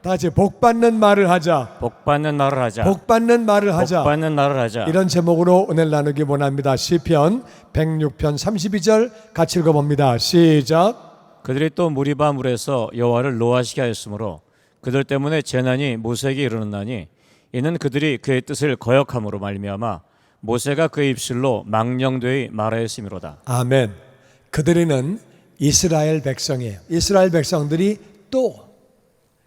다 같이 복 받는 말을 하자. 복 받는 말을 하자. 복 받는 말을 하자. 복 받는 말을 하자. 이런 제목으로 오늘 나누기 원합니다. 시편 106편 32절 같이 읽어봅니다. 시작. 그들이 또 무리바 물에서 여호와를 노하시게 하였으므로 그들 때문에 재난이 모세에게 이르렀나니 이는 그들이 그의 뜻을 거역함으로 말미암아 모세가 그의 입술로 망령되이 말하였음이로다. 아멘. 그들은 이스라엘 백성이에요. 이스라엘 백성들이 또,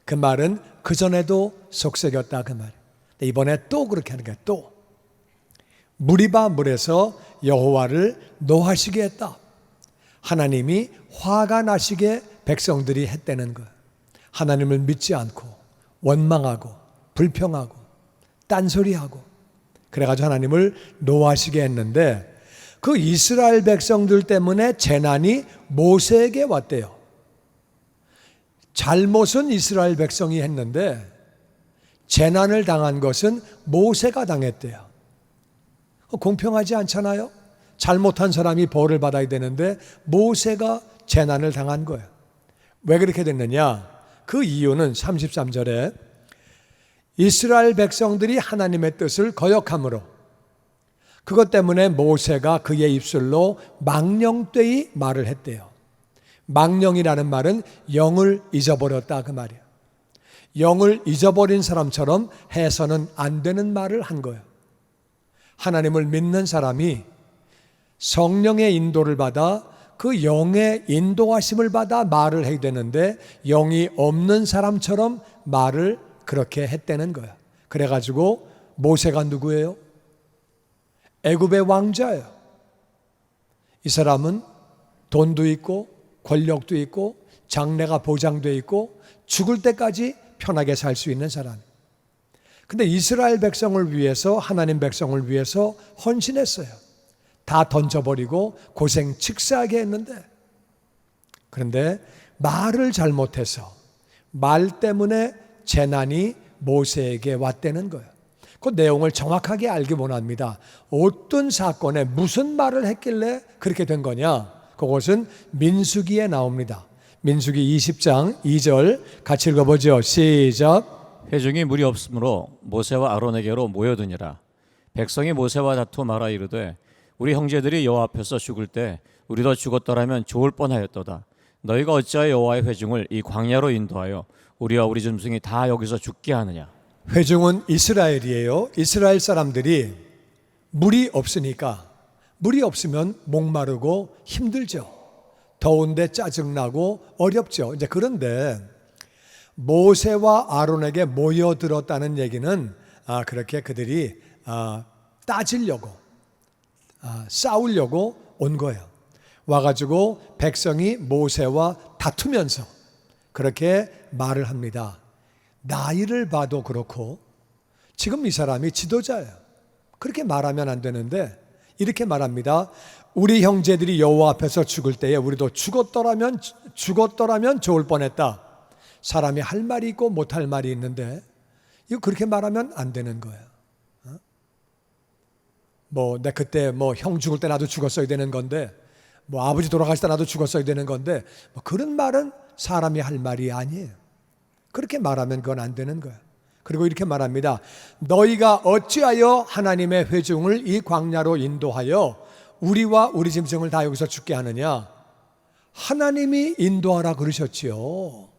그 말은 그전에도 속삭였다 그 말. 이번에 또 그렇게 하는 거예요. 또 무리바 물에서 여호와를 노하시게 했다. 하나님이 화가 나시게 백성들이 했다는 거예요. 하나님을 믿지 않고 원망하고 불평하고 딴소리하고 그래가지고 하나님을 노하시게 했는데, 그 이스라엘 백성들 때문에 재난이 모세에게 왔대요. 잘못은 이스라엘 백성이 했는데 재난을 당한 것은 모세가 당했대요. 공평하지 않잖아요? 잘못한 사람이 벌을 받아야 되는데 모세가 재난을 당한 거예요. 왜 그렇게 됐느냐? 그 이유는 33절에 이스라엘 백성들이 하나님의 뜻을 거역함으로, 그것 때문에 모세가 그의 입술로 망령되이 말을 했대요. 망령이라는 말은 영을 잊어버렸다 그 말이에요. 영을 잊어버린 사람처럼 해서는 안 되는 말을 한 거예요. 하나님을 믿는 사람이 성령의 인도를 받아 그 영의 인도하심을 받아 말을 해야 되는데 영이 없는 사람처럼 말을 그렇게 했다는 거예요. 그래가지고 모세가 누구예요? 애굽의 왕자예요. 이 사람은 돈도 있고 권력도 있고 장래가 보장되어 있고 죽을 때까지 편하게 살 수 있는 사람. 근데 이스라엘 백성을 위해서, 하나님 백성을 위해서 헌신했어요. 다 던져버리고 고생 칙사하게 했는데, 그런데 말을 잘못해서 말 때문에 재난이 모세에게 왔다는 거예요. 그 내용을 정확하게 알기 원합니다. 어떤 사건에 무슨 말을 했길래 그렇게 된 거냐? 그것은 민수기에 나옵니다. 민수기 20장 2절 같이 읽어보죠. 시작. 회중이 무리 없으므로 모세와 아론에게로 모여드니라. 백성이 모세와 다투어 말하 이르되 우리 형제들이 여호와 앞에서 죽을 때 우리도 죽었더라면 좋을 뻔하였도다. 너희가 어찌하여 여호와의 회중을 이 광야로 인도하여 우리와 우리 짐승이 다 여기서 죽게 하느냐. 회중은 이스라엘이에요. 이스라엘 사람들이 물이 없으니까, 물이 없으면 목마르고 힘들죠. 더운데 짜증나고 어렵죠. 이제 그런데 모세와 아론에게 모여들었다는 얘기는 그렇게 그들이 따지려고 싸우려고 온 거예요. 와가지고 백성이 모세와 다투면서 그렇게 말을 합니다. 나이를 봐도 그렇고 지금 이 사람이 지도자예요. 그렇게 말하면 안 되는데 이렇게 말합니다. 우리 형제들이 여호와 앞에서 죽을 때에 우리도 죽었더라면 좋을 뻔했다. 사람이 할 말이 있고 못할 말이 있는데 이거 그렇게 말하면 안 되는 거예요. 내 그때 형 죽을 때 나도 죽었어야 되는 건데, 아버지 돌아가실 때 나도 죽었어야 되는 건데, 그런 말은 사람이 할 말이 아니에요. 그렇게 말하면 그건 안 되는 거예요. 그리고 이렇게 말합니다. 너희가 어찌하여 하나님의 회중을 이 광야로 인도하여 우리와 우리 짐승을 다 여기서 죽게 하느냐? 하나님이 인도하라 그러셨지요.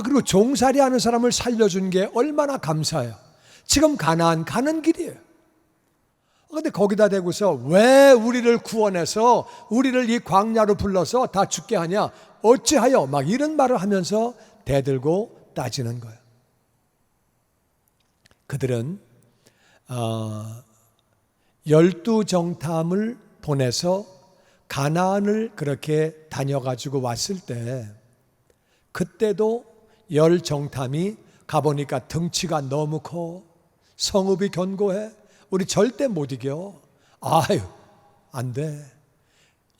그리고 종살이 하는 사람을 살려준 게 얼마나 감사해요. 지금 가나안 가는 길이에요. 그런데 거기다 대고서 왜 우리를 구원해서 우리를 이 광야로 불러서 다 죽게 하냐? 어찌하여 막 이런 말을 하면서 대들고 따지는 거예요. 그들은 12정탐을 보내서 가나안을 그렇게 다녀가지고 왔을 때, 그때도 10정탐이 가보니까 덩치가 너무 커, 성읍이 견고해, 우리 절대 못 이겨. 안 돼.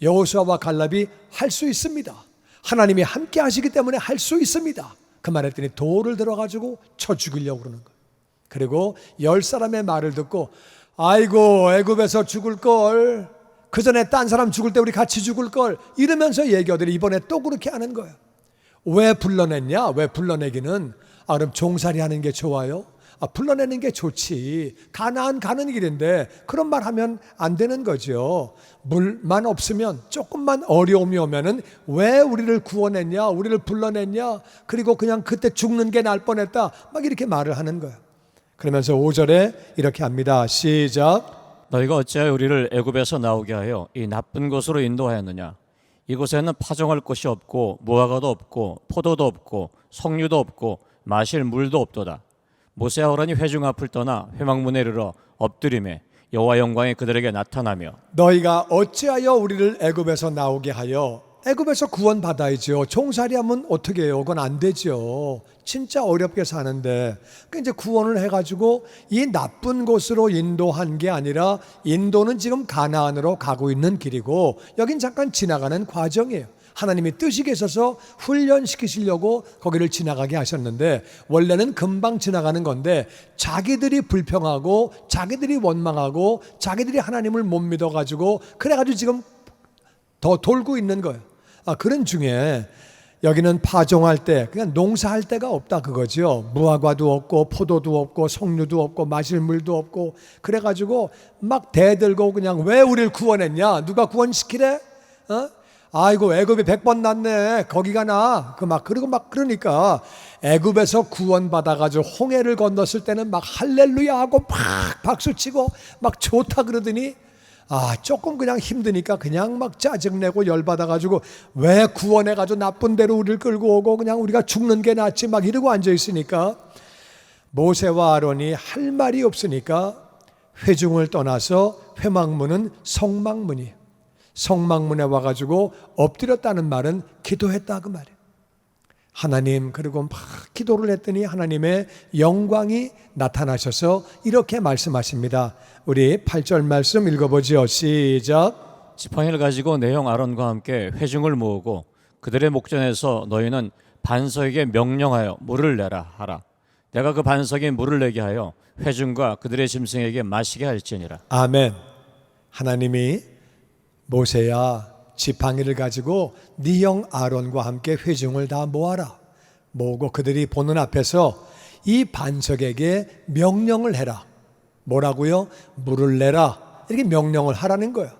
여호수아와 갈렙이 할 수 있습니다. 하나님이 함께 하시기 때문에 할 수 있습니다. 그 말했더니 돌을 들어가지고 쳐 죽이려고 그러는 거예요. 그리고 10사람의 말을 듣고 아이고 애굽에서 죽을 걸, 그 전에 딴 사람 죽을 때 우리 같이 죽을 걸, 이러면서 얘기하더니 이번에 또 그렇게 하는 거예요. 왜 불러냈냐? 왜 불러내기는? 그럼 종살이 하는 게 좋아요? 불러내는 게 좋지. 가나안 가는 길인데 그런 말 하면 안 되는 거죠. 물만 없으면, 조금만 어려움이 오면은 왜 우리를 구원했냐? 우리를 불러냈냐? 그리고 그냥 그때 죽는 게 날 뻔했다. 막 이렇게 말을 하는 거예요. 그러면서 5절에 이렇게 합니다. 시작. 너희가 어찌하여 우리를 애굽에서 나오게 하여 이 나쁜 곳으로 인도하였느냐? 이곳에는 파종할 곳이 없고 무화과도 없고 포도도 없고 석류도 없고 마실 물도 없도다. 모세와 아론이 회중 앞을 떠나 회막문에 이르러 엎드리매 여호와 영광이 그들에게 나타나며 너희가 어찌하여 우리를 애굽에서 나오게 하여. 애굽에서 구원 받아야죠. 종살이하면 어떻게 해요? 그건 안 되죠. 진짜 어렵게 사는데 이제 구원을 해가지고 이 나쁜 곳으로 인도한 게 아니라, 인도는 지금 가나안으로 가고 있는 길이고 여긴 잠깐 지나가는 과정이에요. 하나님이 뜻이 계셔서 훈련시키시려고 거기를 지나가게 하셨는데, 원래는 금방 지나가는 건데 자기들이 불평하고 자기들이 원망하고 자기들이 하나님을 못 믿어가지고 그래가지고 지금 더 돌고 있는 거예요. 그런 중에 여기는 파종할 때, 그냥 농사할 데가 없다 그거죠. 무화과도 없고 포도도 없고 석류도 없고 마실 물도 없고 그래가지고 막 대들고 그냥 왜 우리를 구원했냐? 누가 구원시키래? 아이고 애굽이 100번 낫네. 거기가 나. 그리고 막 그러니까 애굽에서 구원받아가지고 홍해를 건넜을 때는 막 할렐루야 하고 막 박수치고 막 좋다 그러더니 조금 그냥 힘드니까 그냥 막 짜증내고 열받아가지고 왜 구원해가지고 나쁜 대로 우리를 끌고 오고 그냥 우리가 죽는 게 낫지 막 이러고 앉아있으니까 모세와 아론이 할 말이 없으니까 회중을 떠나서 회막문은 성막문이에요. 성막문에 와가지고 엎드렸다는 말은 기도했다 그 말이에요. 하나님, 그리고 막 기도를 했더니 하나님의 영광이 나타나셔서 이렇게 말씀하십니다. 우리 8절 말씀 읽어보죠. 시작. 지팡이를 가지고 내 형 아론과 함께 회중을 모으고 그들의 목전에서 너희는 반석에게 명령하여 물을 내라 하라. 내가 그 반석에 물을 내게 하여 회중과 그들의 짐승에게 마시게 할지니라. 아멘. 하나님이 모세야, 지팡이를 가지고 네 형 아론과 함께 회중을 다 모아라. 모으고 그들이 보는 앞에서 이 반석에게 명령을 해라. 뭐라고요? 물을 내라. 이렇게 명령을 하라는 거예요.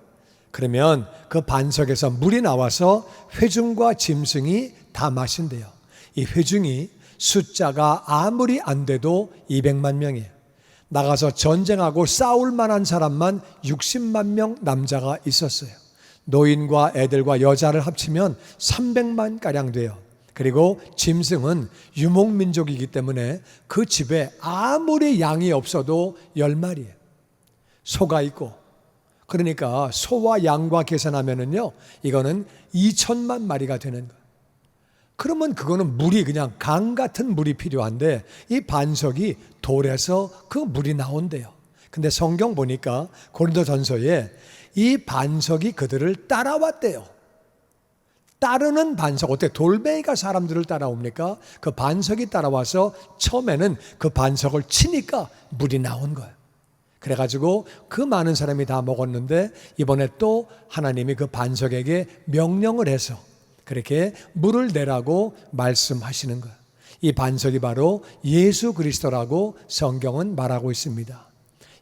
그러면 그 반석에서 물이 나와서 회중과 짐승이 다 마신대요. 이 회중이 숫자가 아무리 안 돼도 200만 명이에요. 나가서 전쟁하고 싸울 만한 사람만 60만 명 남자가 있었어요. 노인과 애들과 여자를 합치면 300만 가량 돼요. 그리고 짐승은 유목민족이기 때문에 그 집에 아무리 양이 없어도 10마리예요. 소가 있고, 그러니까 소와 양과 계산하면은요, 이거는 2천만 마리가 되는 거예요. 그러면 그거는 물이 그냥 강 같은 물이 필요한데 이 반석이 돌에서 그 물이 나온대요. 근데 성경 보니까 고린도전서에 이 반석이 그들을 따라왔대요. 따르는 반석, 어때? 돌멩이가 사람들을 따라옵니까? 그 반석이 따라와서 처음에는 그 반석을 치니까 물이 나온 거예요. 그래가지고 그 많은 사람이 다 먹었는데 이번에 또 하나님이 그 반석에게 명령을 해서 그렇게 물을 내라고 말씀하시는 거예요. 이 반석이 바로 예수 그리스도라고 성경은 말하고 있습니다.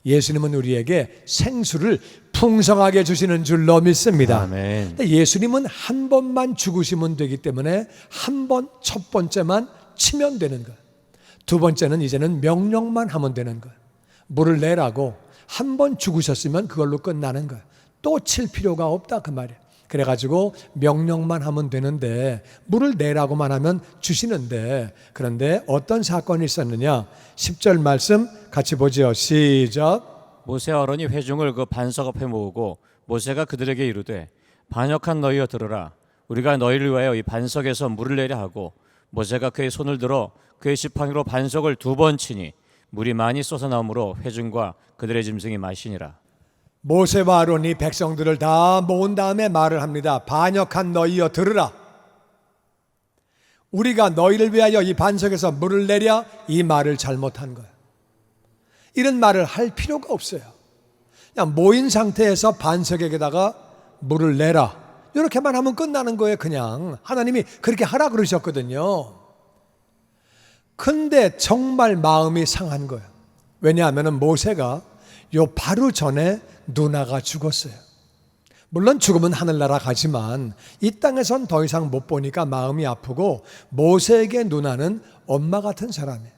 예수님은 우리에게 생수를 풍성하게 주시는 줄로 믿습니다. 아멘. 예수님은 한 번만 죽으시면 되기 때문에 한 번, 첫 번째만 치면 되는 거예요. 두 번째는 이제는 명령만 하면 되는 거예요. 물을 내라고 한 번 죽으셨으면 그걸로 끝나는 거예요. 또 칠 필요가 없다 그 말이에요. 그래가지고 명령만 하면 되는데 물을 내라고만 하면 주시는데, 그런데 어떤 사건이 있었느냐? 10절 말씀 같이 보죠. 시작. 모세와 아론이 회중을 그 반석 앞에 모으고 모세가 그들에게 이르되 반역한 너희여 들으라. 우리가 너희를 위하여 이 반석에서 물을 내려 하고 모세가 그의 손을 들어 그의 지팡이로 반석을 2번 치니 물이 많이 쏟아나오므로 회중과 그들의 짐승이 마시니라. 모세와 아론이 백성들을 다 모은 다음에 말을 합니다. 반역한 너희여 들으라. 우리가 너희를 위하여 이 반석에서 물을 내랴, 이 말을 잘못한 거예요. 이런 말을 할 필요가 없어요. 그냥 모인 상태에서 반석에게다가 물을 내라, 이렇게만 하면 끝나는 거예요. 그냥 하나님이 그렇게 하라 그러셨거든요. 근데 정말 마음이 상한 거예요. 왜냐하면 모세가 요 바로 전에 누나가 죽었어요. 물론 죽으면 하늘나라 가지만 이 땅에선 더 이상 못 보니까 마음이 아프고, 모세에게 누나는 엄마 같은 사람이에요.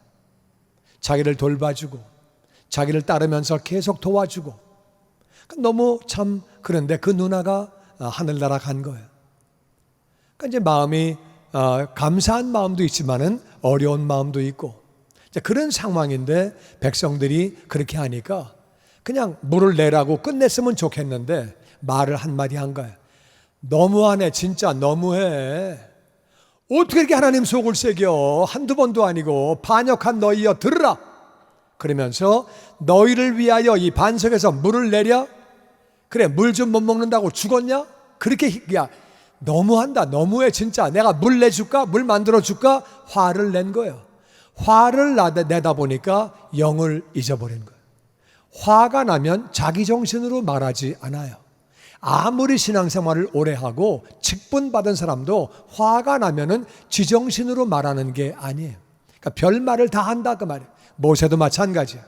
자기를 돌봐주고 자기를 따르면서 계속 도와주고, 너무 참 그런데 그 누나가 하늘나라 간 거예요. 그러니까 이제 마음이 감사한 마음도 있지만은 어려운 마음도 있고, 이제 그런 상황인데 백성들이 그렇게 하니까 그냥 물을 내라고 끝냈으면 좋겠는데 말을 한마디 한 거예요. 너무하네, 진짜 너무해. 어떻게 이렇게 하나님 속을 새겨? 한두 번도 아니고. 반역한 너희여 들으라. 그러면서 너희를 위하여 이 반석에서 물을 내려? 그래, 물 좀 못 먹는다고 죽었냐? 그렇게, 야, 너무한다, 너무해 진짜. 내가 물 내줄까? 물 만들어줄까? 화를 낸 거예요. 화를 내다 보니까 영을 잊어버린 거예요. 화가 나면 자기 정신으로 말하지 않아요. 아무리 신앙생활을 오래 하고 직분받은 사람도 화가 나면은 지정신으로 말하는 게 아니에요. 그러니까 별말을 다 한다 그 말이에요. 모세도 마찬가지야.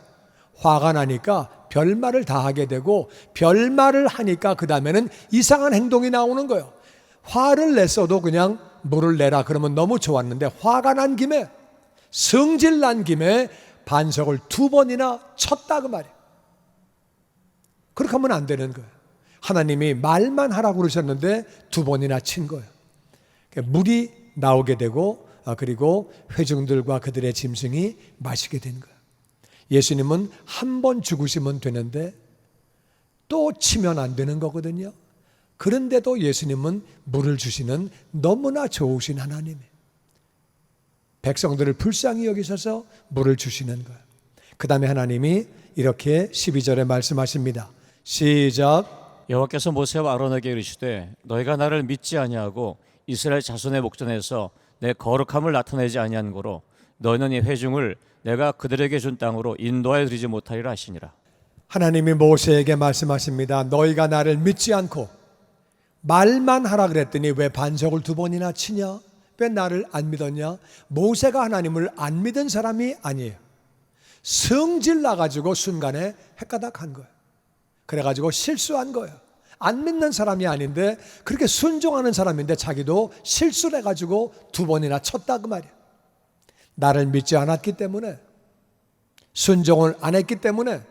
화가 나니까 별말을 다 하게 되고, 별말을 하니까 그 다음에는 이상한 행동이 나오는 거예요. 화를 냈어도 그냥 물을 내라 그러면 너무 좋았는데, 화가 난 김에, 성질 난 김에 반석을 2번이나 쳤다 그 말이에요. 그렇게 하면 안 되는 거예요. 하나님이 말만 하라고 그러셨는데 2번이나 친 거예요. 물이 나오게 되고, 그리고 회중들과 그들의 짐승이 마시게 된 거예요. 예수님은 한 번 죽으시면 되는데 또 치면 안 되는 거거든요. 그런데도 예수님은 물을 주시는 너무나 좋으신 하나님이에요. 백성들을 불쌍히 여기셔서 물을 주시는 거예요. 그 다음에 하나님이 이렇게 12절에 말씀하십니다. 시작. 여호와께서 모세와 아론에게 이르시되 너희가 나를 믿지 아니하고 이스라엘 자손의 목전에서 내 거룩함을 나타내지 아니한 고로 너희는 이 회중을 내가 그들에게 준 땅으로 인도하여 드리지 못하리라 하시니라. 하나님이 모세에게 말씀하십니다. 너희가 나를 믿지 않고 말만 하라 그랬더니 왜 반석을 2번이나 치냐? 왜 나를 안 믿었냐? 모세가 하나님을 안 믿은 사람이 아니에요. 성질 나가지고 순간에 헷가닥한 거예요. 그래가지고 실수한 거예요. 안 믿는 사람이 아닌데 그렇게 순종하는 사람인데 자기도 실수를 해가지고 2번이나 쳤다 그 말이에요. 나를 믿지 않았기 때문에, 순종을 안 했기 때문에,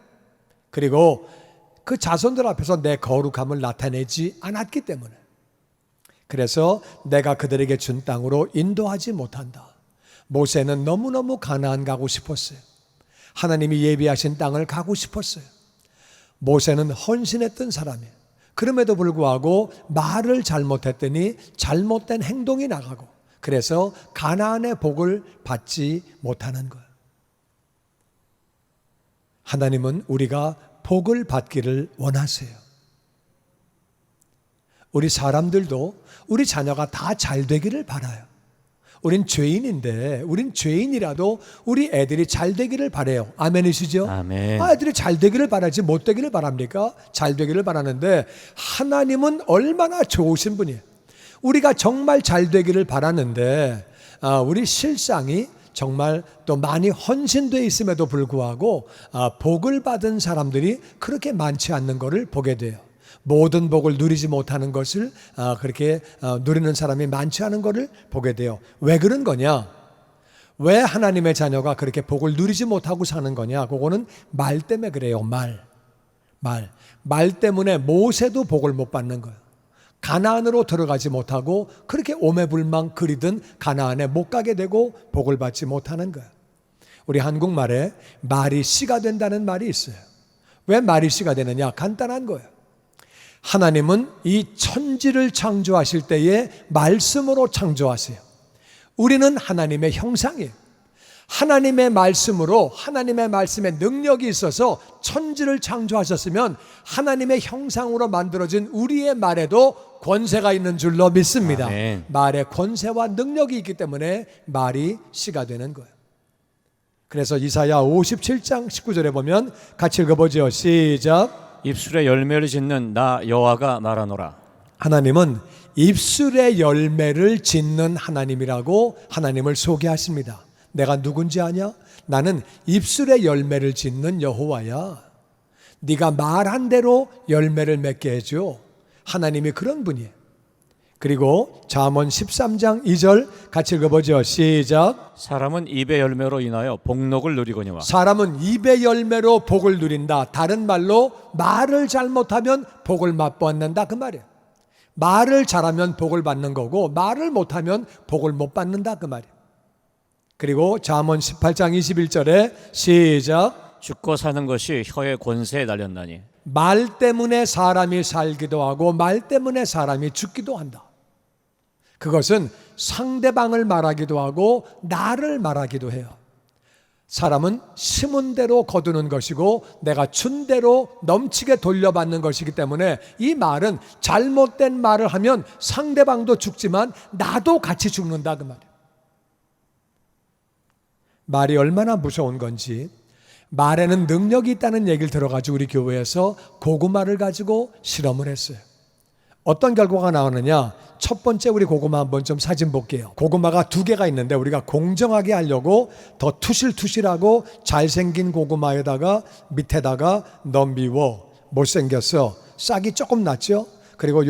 그리고 그 자손들 앞에서 내 거룩함을 나타내지 않았기 때문에, 그래서 내가 그들에게 준 땅으로 인도하지 못한다. 모세는 너무너무 가나안 가고 싶었어요. 하나님이 예비하신 땅을 가고 싶었어요. 모세는 헌신했던 사람이에요. 그럼에도 불구하고 말을 잘못했더니 잘못된 행동이 나가고, 그래서 가나안의 복을 받지 못하는 거예요. 하나님은 우리가 복을 받기를 원하세요. 우리 사람들도 우리 자녀가 다 잘 되기를 바라요. 우린 죄인인데, 우린 죄인이라도 우리 애들이 잘 되기를 바라요. 아멘이시죠? 아멘. 애들이 잘 되기를 바라지 못 되기를 바랍니까? 잘 되기를 바라는데, 하나님은 얼마나 좋으신 분이에요. 우리가 정말 잘 되기를 바라는데 우리 실상이 정말 또 많이 헌신되어 있음에도 불구하고 복을 받은 사람들이 그렇게 많지 않는 것을 보게 돼요. 모든 복을 누리지 못하는 것을 그렇게 누리는 사람이 많지 않은 것을 보게 돼요. 왜 그런 거냐? 왜 하나님의 자녀가 그렇게 복을 누리지 못하고 사는 거냐? 그거는 말 때문에 그래요. 말 때문에 모세도 복을 못 받는 거예요. 가나안으로 들어가지 못하고 그렇게 오매불망 그리던 가나안에 못 가게 되고 복을 받지 못하는 거예요. 우리 한국말에 말이 씨가 된다는 말이 있어요. 왜 말이 씨가 되느냐? 간단한 거예요. 하나님은 이 천지를 창조하실 때에 말씀으로 창조하세요. 우리는 하나님의 형상이에요. 하나님의 말씀으로, 하나님의 말씀의 능력이 있어서 천지를 창조하셨으면 하나님의 형상으로 만들어진 우리의 말에도 권세가 있는 줄로 믿습니다. 아멘. 말에 권세와 능력이 있기 때문에 말이 씨가 되는 거예요. 그래서 이사야 57장 19절에 보면 같이 읽어보죠. 시작. 입술에 열매를 짓는 나 여호와가 말하노라. 하나님은 입술의 열매를 짓는 하나님이라고 하나님을 소개하십니다. 내가 누군지 아냐? 나는 입술의 열매를 짓는 여호와야. 네가 말한 대로 열매를 맺게 해줘. 하나님이 그런 분이에요. 그리고 잠언 13장 2절 같이 읽어보죠. 시작. 사람은 입의 열매로 인하여 복록을 누리거니와. 사람은 입의 열매로 복을 누린다. 다른 말로 말을 잘못하면 복을 맛보았는다 그 말이에요. 말을 잘하면 복을 받는 거고 말을 못하면 복을 못 받는다 그 말이에요. 그리고 잠언 18장 21절에 시작. 죽고 사는 것이 혀의 권세에 달렸나니. 말 때문에 사람이 살기도 하고 말 때문에 사람이 죽기도 한다. 그것은 상대방을 말하기도 하고 나를 말하기도 해요. 사람은 심은 대로 거두는 것이고 내가 준 대로 넘치게 돌려받는 것이기 때문에 이 말은 잘못된 말을 하면 상대방도 죽지만 나도 같이 죽는다 그 말이에요. 말이 얼마나 무서운 건지 말에는 능력이 있다는 얘기를 들어가지고 우리 교회에서 고구마를 가지고 실험을 했어요. 어떤 결과가 나오느냐? 첫 번째 우리 고구마 한번 좀 사진 볼게요. 고구마가 두 개가 있는데 우리가 공정하게 하려고 더 투실투실하고 잘생긴 고구마에다가 밑에다가 너 미워 못생겼어 싹이 조금 났죠. 그리고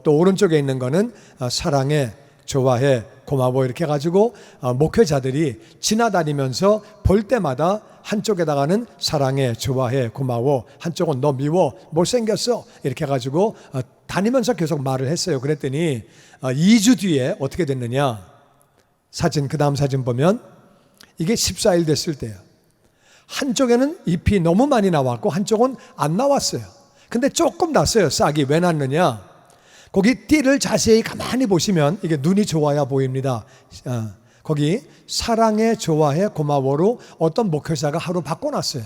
또 오른쪽에 있는 거는 사랑해 좋아해 고마워 이렇게 해가지고 목회자들이 지나다니면서 볼 때마다 한쪽에다가는 사랑해 좋아해 고마워 한쪽은 너 미워 못생겼어 이렇게 해가지고 다니면서 계속 말을 했어요. 그랬더니 2주 뒤에 어떻게 됐느냐? 사진 그 다음 사진 보면 이게 14일 됐을 때예요. 한쪽에는 잎이 너무 많이 나왔고 한쪽은 안 나왔어요. 근데 조금 났어요. 싹이 왜 났느냐? 거기 띠를 자세히 가만히 보시면 이게 눈이 좋아야 보입니다. 거기 사랑해 좋아해 고마워로 어떤 목회자가 하루 바꿔놨어요.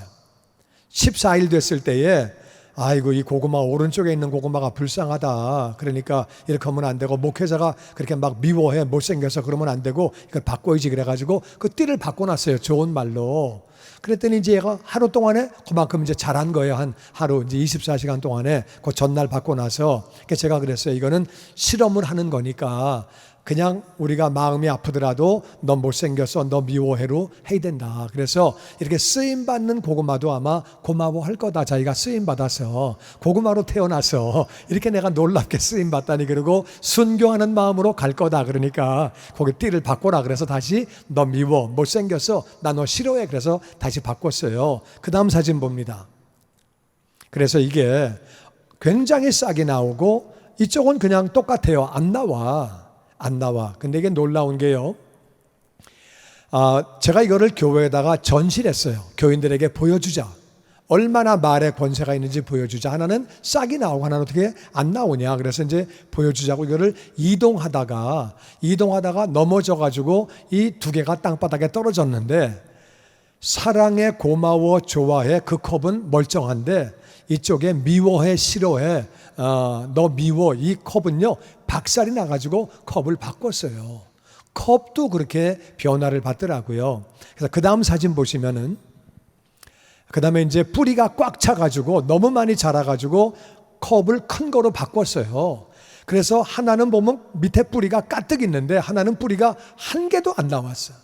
14일 됐을 때에 아이고 이 고구마 오른쪽에 있는 고구마가 불쌍하다. 그러니까 이렇게 하면 안 되고 목회자가 그렇게 막 미워해 못생겨서 그러면 안 되고 이걸 바꿔야지 그래가지고 그 띠를 바꿔놨어요. 좋은 말로. 그랬더니 이제 얘가 하루 동안에 그만큼 이제 잘한 거예요. 한 하루 이제 24시간 동안에 그 전날 바꿔놔서 제가 그랬어요. 이거는 실험을 하는 거니까 그냥 우리가 마음이 아프더라도 너 못생겼어 너 미워해로 해야 된다. 그래서 이렇게 쓰임받는 고구마도 아마 고마워할 거다. 자기가 쓰임받아서 고구마로 태어나서 이렇게 내가 놀랍게 쓰임받다니 그러고 순교하는 마음으로 갈 거다. 그러니까 거기 띠를 바꿔라. 그래서 다시 너 미워 못생겼어 나 너 싫어해. 그래서 다시 바꿨어요. 그 다음 사진 봅니다. 그래서 이게 굉장히 싹이 나오고 이쪽은 그냥 똑같아요. 안 나와. 근데 이게 놀라운 게요. 제가 이거를 교회에다가 전시를 했어요. 교인들에게 보여주자. 얼마나 말에 권세가 있는지 보여주자. 하나는 싹이 나오고 하나는 어떻게 안 나오냐. 그래서 이제 보여주자고 이거를 이동하다가 넘어져가지고 이 두 개가 땅바닥에 떨어졌는데 사랑해 고마워 좋아해 그 컵은 멀쩡한데 이쪽에 미워해 싫어해 너 미워 이 컵은요 박살이 나가지고 컵을 바꿨어요. 컵도 그렇게 변화를 받더라고요. 그래서 그 다음 사진 보시면은 그 다음에 이제 뿌리가 꽉 차가지고 너무 많이 자라가지고 컵을 큰 거로 바꿨어요. 그래서 하나는 보면 밑에 뿌리가 가득 있는데 하나는 뿌리가 한 개도 안 나왔어요.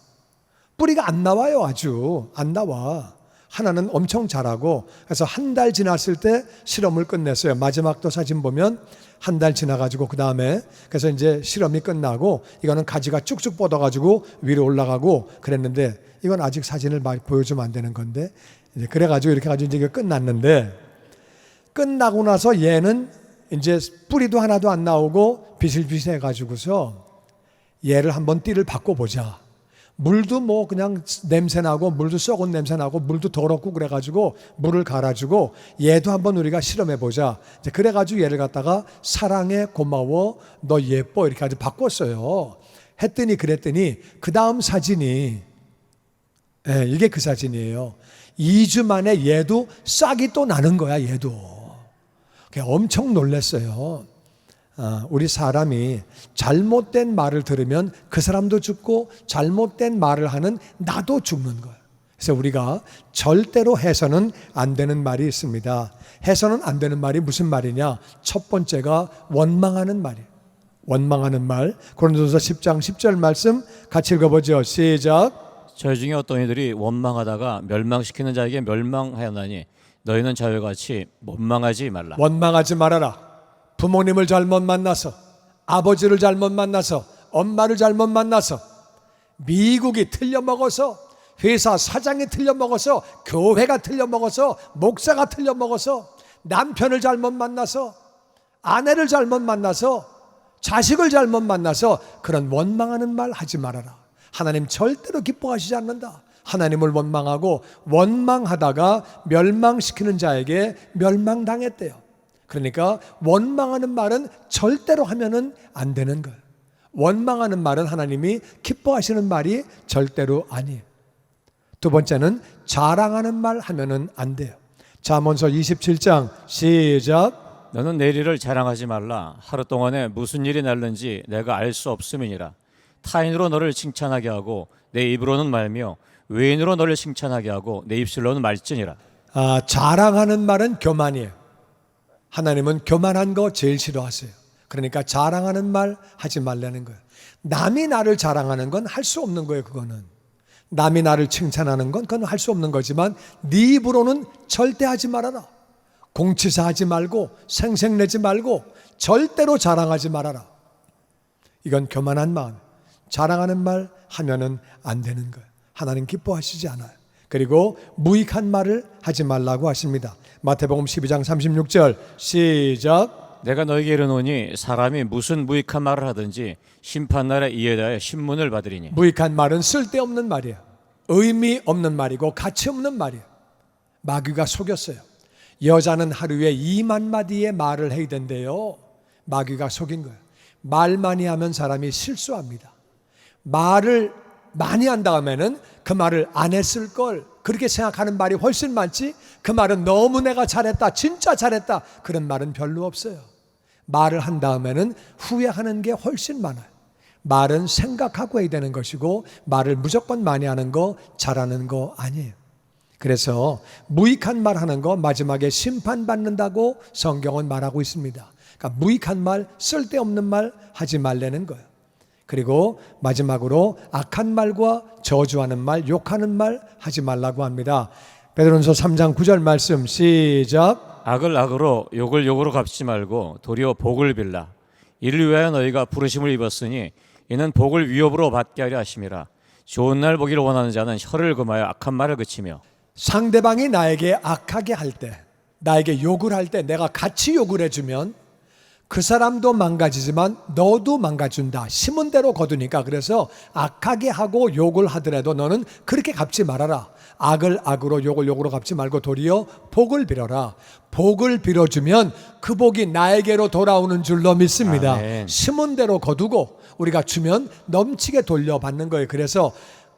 뿌리가 안 나와요. 아주 안 나와. 하나는 엄청 자라고 그래서 한 달 지났을 때 실험을 끝냈어요. 마지막 또 사진 보면 한 달 지나가지고 그 다음에 그래서 이제 실험이 끝나고 이거는 가지가 쭉쭉 뻗어가지고 위로 올라가고 그랬는데 이건 아직 사진을 많이 보여주면 안 되는 건데 이제 그래가지고 이렇게 가지고 이제 끝났는데 끝나고 나서 얘는 이제 뿌리도 하나도 안 나오고 비실비실해가지고서 얘를 한번 띠를 바꿔보자. 물도 뭐 그냥 냄새나고 물도 썩은 냄새나고 물도 더럽고 그래가지고 물을 갈아주고 얘도 한번 우리가 실험해보자. 그래가지고 얘를 갖다가 사랑해 고마워 너 예뻐 이렇게 아주 바꿨어요. 그랬더니 그 다음 사진이 이게 그 사진이에요. 2주 만에 얘도 싹이 또 나는 거야. 얘도 엄청 놀랐어요. 우리 사람이 잘못된 말을 들으면 그 사람도 죽고 잘못된 말을 하는 나도 죽는 거예요. 그래서 우리가 절대로 해서는 안 되는 말이 있습니다. 해서는 안 되는 말이 무슨 말이냐? 첫 번째가 원망하는 말이에요. 원망하는 말. 고린도서 10장 10절 말씀 같이 읽어보죠. 시작. 저희 중에 어떤 이들이 원망하다가 멸망시키는 자에게 멸망하였나니 너희는 저희와 같이 원망하지 말라. 원망하지 말아라. 부모님을 잘못 만나서, 아버지를 잘못 만나서, 엄마를 잘못 만나서, 미국이 틀려먹어서, 회사 사장이 틀려먹어서, 교회가 틀려먹어서, 목사가 틀려먹어서, 남편을 잘못 만나서, 아내를 잘못 만나서, 자식을 잘못 만나서 그런 원망하는 말 하지 말아라. 하나님 절대로 기뻐하시지 않는다. 하나님을 원망하고 원망하다가 멸망시키는 자에게 멸망당했대요. 그러니까 원망하는 말은 절대로 하면은 안 되는 거예요. 원망하는 말은 하나님이 기뻐하시는 말이 절대로 아니에요. 두 번째는 자랑하는 말 하면은 안 돼요. 잠언서 27장 시작. 너는 내 일을 자랑하지 말라. 하루 동안에 무슨 일이 날는지 내가 알 수 없음이니라. 타인으로 너를 칭찬하게 하고 내 입으로는 말며 외인으로 너를 칭찬하게 하고 내 입술로는 말지니라. 자랑하는 말은 교만이에요. 하나님은 교만한 거 제일 싫어하세요. 그러니까 자랑하는 말 하지 말라는 거예요. 남이 나를 자랑하는 건 할 수 없는 거예요. 그거는 남이 나를 칭찬하는 건 그건 할 수 없는 거지만 네 입으로는 절대 하지 말아라. 공치사하지 말고 생색내지 말고 절대로 자랑하지 말아라. 이건 교만한 마음. 자랑하는 말 하면은 안 되는 거예요. 하나님 기뻐하시지 않아요. 그리고 무익한 말을 하지 말라고 하십니다. 마태복음 12장 36절 시작. 내가 너에게 이르노니 사람이 무슨 무익한 말을 하든지 심판날에 이에 대하여 신문을 받으리니. 무익한 말은 쓸데없는 말이에요. 의미 없는 말이고 가치 없는 말이에요. 마귀가 속였어요. 여자는 하루에 2만 마디의 말을 해야 된대요. 마귀가 속인 거예요. 말 많이 하면 사람이 실수합니다. 말을 많이 한 다음에는 그 말을 안 했을 걸 그렇게 생각하는 말이 훨씬 많지, 그 말은 너무 내가 잘했다, 진짜 잘했다, 그런 말은 별로 없어요. 말을 한 다음에는 후회하는 게 훨씬 많아요. 말은 생각하고 해야 되는 것이고 말을 무조건 많이 하는 거 잘하는 거 아니에요. 그래서 무익한 말 하는 거 마지막에 심판받는다고 성경은 말하고 있습니다. 그러니까 무익한 말, 쓸데없는 말 하지 말라는 거예요. 그리고 마지막으로 악한 말과 저주하는 말, 욕하는 말 하지 말라고 합니다. 베드로전서 3장 9절 말씀 시작. 악을 악으로 욕을 욕으로 갚지 말고 도리어 복을 빌라. 이를 위하여 너희가 부르심을 입었으니 이는 복을 위협으로 받게 하려 하심이라. 좋은 날 보기를 원하는 자는 혀를 금하여 악한 말을 그치며. 상대방이 나에게 악하게 할 때, 나에게 욕을 할 때 내가 같이 욕을 해주면 그 사람도 망가지지만 너도 망가진다. 심은 대로 거두니까. 그래서 악하게 하고 욕을 하더라도 너는 그렇게 갚지 말아라. 악을 악으로 욕을 욕으로 갚지 말고 도리어 복을 빌어라. 복을 빌어주면 그 복이 나에게로 돌아오는 줄로 믿습니다. 아멘. 심은 대로 거두고 우리가 주면 넘치게 돌려받는 거예요. 그래서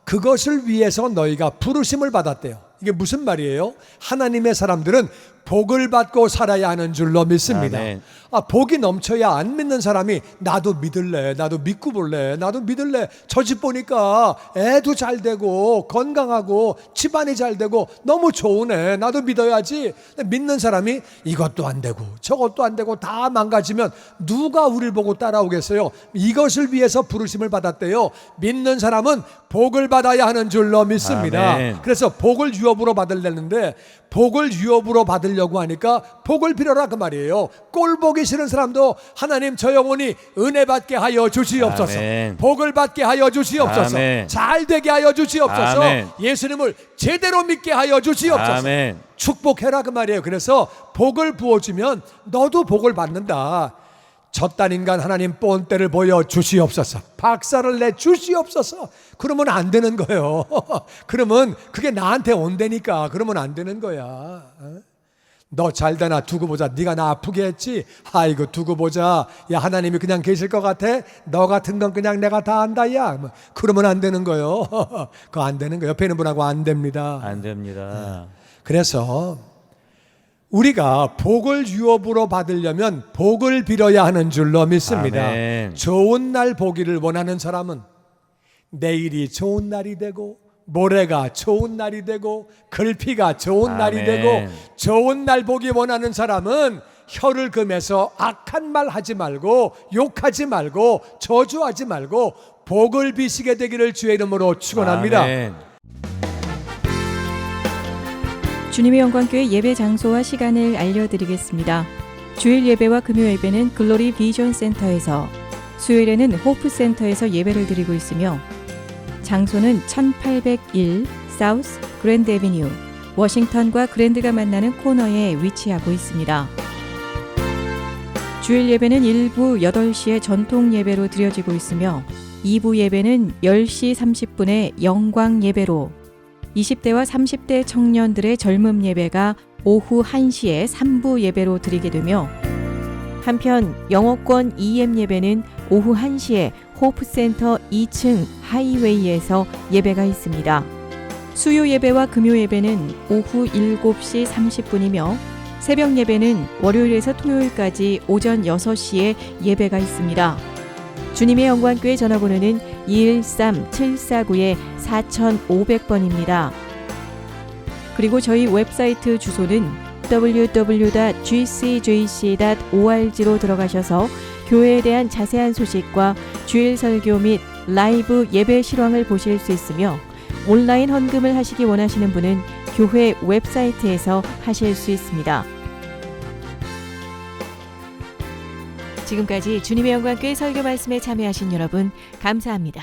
그것을 위해서 너희가 부르심을 받았대요. 이게 무슨 말이에요? 하나님의 사람들은 복을 받고 살아야 하는 줄로 믿습니다. 아멘. 복이 넘쳐야 안 믿는 사람이 나도 믿을래, 나도 믿고 볼래, 나도 믿을래. 저 집 보니까 애도 잘 되고 건강하고 집안이 잘 되고 너무 좋으네, 나도 믿어야지. 믿는 사람이 이것도 안 되고 저것도 안 되고 다 망가지면 누가 우리를 보고 따라오겠어요? 이것을 위해서 부르심을 받았대요. 믿는 사람은 복을 받아야 하는 줄로 믿습니다. 아멘. 그래서 복을 유업으로 받으려는데 복을 유업으로 받으려고 하니까 복을 빌어라 그 말이에요. 꼴 보기 싫은 사람도 하나님 저 영혼이 은혜 받게 하여 주시옵소서. 아멘. 복을 받게 하여 주시옵소서. 아멘. 잘 되게 하여 주시옵소서. 아멘. 예수님을 제대로 믿게 하여 주시옵소서. 아멘. 축복해라 그 말이에요. 그래서 복을 부어주면 너도 복을 받는다. 젖단 인간 하나님 본때를 보여 주시옵소서. 박살을 내 주시옵소서. 그러면 안 되는 거예요. 그러면 그게 나한테 온다니까. 그러면 안 되는 거야. 너 잘되나 두고 보자. 네가 나 아프게 했지. 아이고 두고 보자. 야 하나님이 그냥 계실 것 같아? 너 같은 건 그냥 내가 다 안다. 야 그러면 안 되는 거예요. 그거 안 되는 거예요. 옆에 있는 분하고 안 됩니다. 안 됩니다. 그래서 우리가 복을 유업으로 받으려면 복을 빌어야 하는 줄로 믿습니다. 아멘. 좋은 날 보기를 원하는 사람은 내일이 좋은 날이 되고 모레가 좋은 날이 되고 글피가 좋은 날이 아멘. 되고 좋은 날 보기 원하는 사람은 혀를 금해서 악한 말 하지 말고 욕하지 말고 저주하지 말고 복을 비시게 되기를 주의 이름으로 축원합니다. 아멘. 주님의 영광교회 예배 장소와 시간을 알려드리겠습니다. 주일 예배와 금요 예배는 글로리 비전 센터에서, 수요일에는 호프 센터에서 예배를 드리고 있으며, 장소는 1801 사우스 그랜드 애비뉴, 워싱턴과 그랜드가 만나는 코너에 위치하고 있습니다. 주일 예배는 1부 8시에 전통 예배로 드려지고 있으며 2부 예배는 10시 30분에 영광 예배로, 20대와 30대 청년들의 젊음 예배가 오후 1시에 3부 예배로 드리게 되며, 한편 영어권 EM 예배는 오후 1시에 호프센터 2층 하이웨이에서 예배가 있습니다. 수요 예배와 금요 예배는 오후 7시 30분이며 새벽 예배는 월요일에서 토요일까지 오전 6시에 예배가 있습니다. 주님의 영광교회 전화번호는 213-749-4500번입니다. 그리고 저희 웹사이트 주소는 www.gcjc.org로 들어가셔서 교회에 대한 자세한 소식과 주일 설교 및 라이브 예배 실황을 보실 수 있으며, 온라인 헌금을 하시기 원하시는 분은 교회 웹사이트에서 하실 수 있습니다. 지금까지 주님의 영광교회 설교 말씀에 참여하신 여러분 감사합니다.